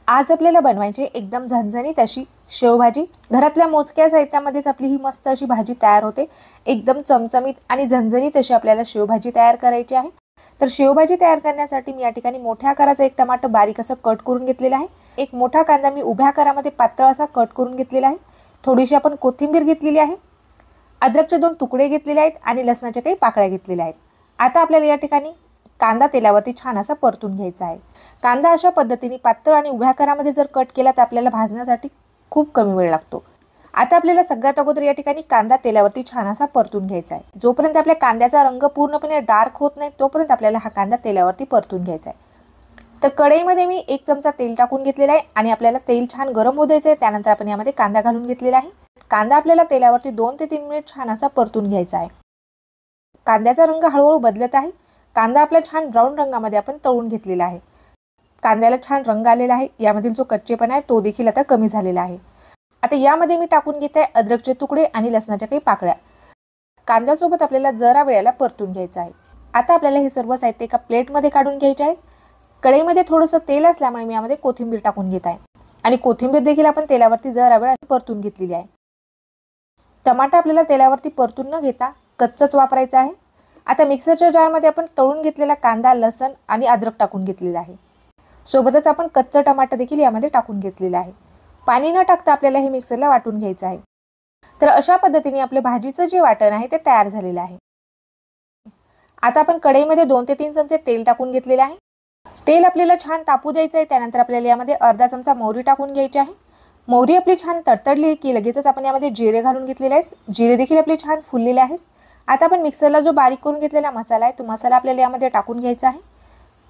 आज आपल्याला बनवायची एकदम झणझणीत अशी शेवभाजी। घरातल्या मोजक्या साहित्यामध्येच आपली ही मस्त अशी भाजी तयार होते। एकदम चमचमीत आणि झणझणीत अशी आपल्याला शेवभाजी तयार करायची आहे। तर शेवभाजी तयार करण्यासाठी मी या ठिकाणी मोठ्या आकाराचा एक टमाटर बारीक असं कट करून घेतलेला आहे। एक मोठा कांदा मी उभ्या आकारामध्ये पातळ असा कट करून घेतलेला आहे। थोडीशी आपण कोथिंबीर घेतलेली आहे। अद्रकचे 2 तुकडे घेतलेले आहेत आणि लसणाच्या काही पाकळ्या घेतलेल्या आहेत। आता आपल्याला या ठिकाणी कांदा तेलावरती छान असा परतून घ्यायचा आहे। कांदा अशा पद्धतीने पातळ आणि उभ्या आकारामध्ये जर कट केला तर आपल्याला भाजण्यासाठी खूप कमी वेळ लागतो। आता आपल्याला सगळ्यात अगोदर या ठिकाणी कांदा तेलावरती छान असा परतून घ्यायचा आहे। जोपर्यंत आपल्या कांद्याचा रंग पूर्णपणे डार्क होत नाही तोपर्यंत आपल्याला हा कांदा तेलावरती परतून घ्यायचा आहे। तर कढईमध्ये मी 1 चमचा तेल टाकून घेतलेला आहे आणि आपल्याला तेल छान गरम होऊ द्यायचे आहे। त्यानंतर आपण यामध्ये कांदा घालून घेतलेला आहे। कांदा आपल्याला तेलावरती 2 ते 3 मिनिट छान असा परतून घ्यायचा आहे। कांद्याचा रंग हळूहळू बदलत आहे। कांदा आपला छान ब्राऊन रंगामध्ये आपण तळून घेतलेला आहे। कांद्याला छान रंग आलेला आहे। यामधील जो कच्चेपणा आहे तो देखील आता कमी झालेला आहे। आता यामध्ये मी टाकून घेते अद्रकचे तुकडे आणि लसणाच्या काही पाकळ्या। कांद्यासोबत आपल्याला जरा वेळेला परतून घ्यायचं आहे। आता आपल्याला हे सर्व साहित्य एका प्लेटमध्ये काढून घ्यायचे आहे। कढईमध्ये थोडंसं तेल असल्यामुळे मी यामध्ये कोथिंबीर टाकून घेत आहे आणि कोथिंबीर देखील आपण तेलावरती जरा वेळ परतून घेतलेली आहे। टमाटा आपल्याला तेलावरती परतून न घेता कच्चाच वापरायचा आहे। आता मिक्सरच्या जारमध्ये आपण तळून घेतलेला कांदा, लसण आणि अद्रक टाकून घेतलेला आहे। सोबतच आपण कच्चा टमाटा देखील यामध्ये टाकून घेतलेला आहे। पाणी न टाकता आपल्याला हे मिक्सरला वाटून घ्यायचं आहे। तर अशा पद्धतीने आपले भाजीचं जे वाटण आहे ते तयार झालेलं आहे। आता आपण कढईमध्ये 2 ते 3 चमचे तेल टाकून घेतलेले आहे। तेल आपल्याला छान तापू द्यायचं आहे। त्यानंतर आपल्याला यामध्ये अर्धा चमचा मोहरी टाकून घ्यायची आहे। मोहरी आपली छान तडतडली की लगेचच आपण यामध्ये जिरे घालून घेतलेले आहेत। जिरे देखील आपले छान फुललेले आहेत। आता आपण मिक्सरला जो बारीक करून घेतलेला मसाला आहे तो मसाला आपल्याला यामध्ये टाकून घ्यायचा आहे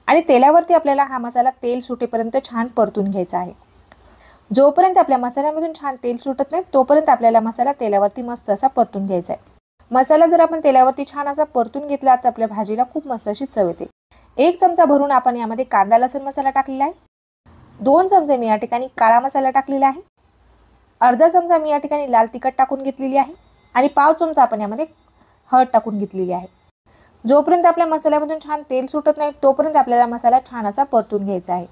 आणि तेलावरती आपल्याला हा मसाला तेल सुटेपर्यंत छान परतून घ्यायचा आहे। जोपर्यंत आपल्या मसाल्यामधून छान तेल सुटत नाही तोपर्यंत आपल्याला मसाला तेलावरती मस्त असा परतून घ्यायचा आहे। मसाला जर आपण तेलावरती छान असा परतून घेतला तर आपल्या भाजीला खूप मस्त अशी चव येते। 1 चमचा भरून आपण यामध्ये कांदा लसूण मसाला टाकलेला आहे। 2 चमचे मी या ठिकाणी काळा मसाला टाकलेला आहे। अर्धा चमचा मी या ठिकाणी लाल तिखट टाकून घेतलेली आहे आणि पाव चमचा आपण यामध्ये हळद टाकून घेतलेली आहे। जोपर्यंत आपल्या मसाल्यामधून छान तेल सुटत नाही तोपर्यंत आपल्याला मसाला छान असा परतून घ्यायचा आहे।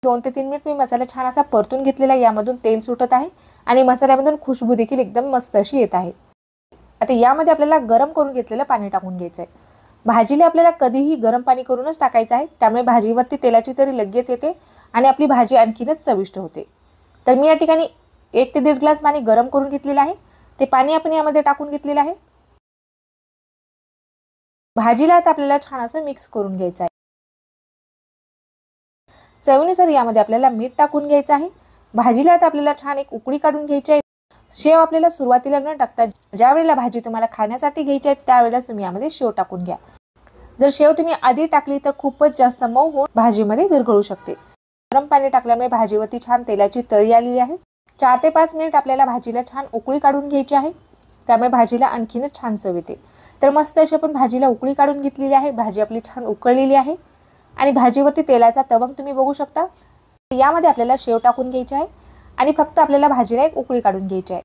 2 ते 3 मिनिट मी मसाला छान असा परतून घेतलेला आहे। यामधून तेल सुटत आहे आणि मसाल्यामधून खुशबू देखील एकदम मस्त अशी येत आहे। आता यामध्ये आपल्याला गरम करून घेतलेलं पाणी टाकून घ्यायचं आहे। भाजीला आपल्याला कधीही गरम पाणी करूनच टाकायचं आहे। त्यामुळे भाजीवरती तेलाची तरी लगेच येते आणि आपली भाजी आणखीनच चविष्ट होते। तर मी या ठिकाणी 1 ते 1.5 ग्लास पाणी गरम करून घेतलेलं आहे। ते पाणी आपण यामध्ये टाकून घेतलेलं आहे। भाजीला आता आपल्याला छान असं मिक्स करून घ्यायचं आहे। चवीनुसार यामध्ये आपल्याला मीठ टाकून घ्यायचं आहे। भाजीला आता आपल्याला छान एक उकळी काढून घ्यायची आहे। शेव आपल्याला सुरुवातीला न टाकता ज्या वेळेला भाजी तुम्हाला खाण्यासाठी घ्यायची आहे त्यावेळेस तुम्ही यामध्ये शेव टाकून घ्या। जर शेव तुम्ही आधी टाकली तर खूपच जास्त मऊ होऊन भाजीमध्ये विरघळू शकते। गरम पाणी टाकल्यामुळे भाजीवरती छान तेलाची तरी आलेली आहे। 4 ते 5 मिनिट आपल्याला भाजीला छान उकळी काढून घ्यायची आहे। त्यामुळे भाजीला आणखीनच छान चव येते। तर मस्त अशी आपण भाजीला उकळी काढून घेतलेली आहे। भाजी आपली छान उकळलेली आहे आणि भाजीवरती तेलाचा तवंग तुम्ही बघू शकता। यामध्ये आपल्याला शेव टाकून घ्यायची आहे आणि फक्त आपल्याला भाजीला एक उकळी काढून घ्यायची आहे।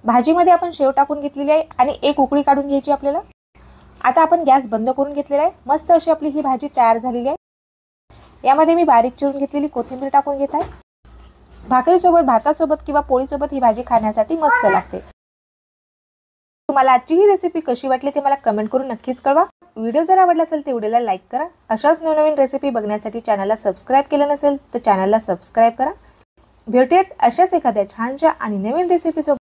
भाजीमध्ये आपण शेव टाकून घेतलेली आहे आणि एक उकळी काढून घ्यायची आपल्याला। आता आपण गॅस बंद करून घेतलेला आहे। मस्त अशी आपली ही भाजी तयार झालेली आहे। यामध्ये मी बारीक चिरून घेतलेली कोथिंबीर टाकून घेत आहे। भाकरीसोबत, भातासोबत किंवा पोळीसोबत ही भाजी खाण्यासाठी मस्त लागते। तुम्हाला आजची ही रेसिपी कशी वाटली ते मला कमेंट करून नक्कीच कळवा। व्हिडिओ जर आवडला असेल तर व्हिडिओला लाईक करा। अशाच नवनवीन रेसिपी बघण्यासाठी चॅनलला सबस्क्राईब केलं नसेल तर चॅनलला सबस्क्राईब करा। भेटूयात अशाच एखाद्या छानशा आणि नवीन रेसिपी सोबत।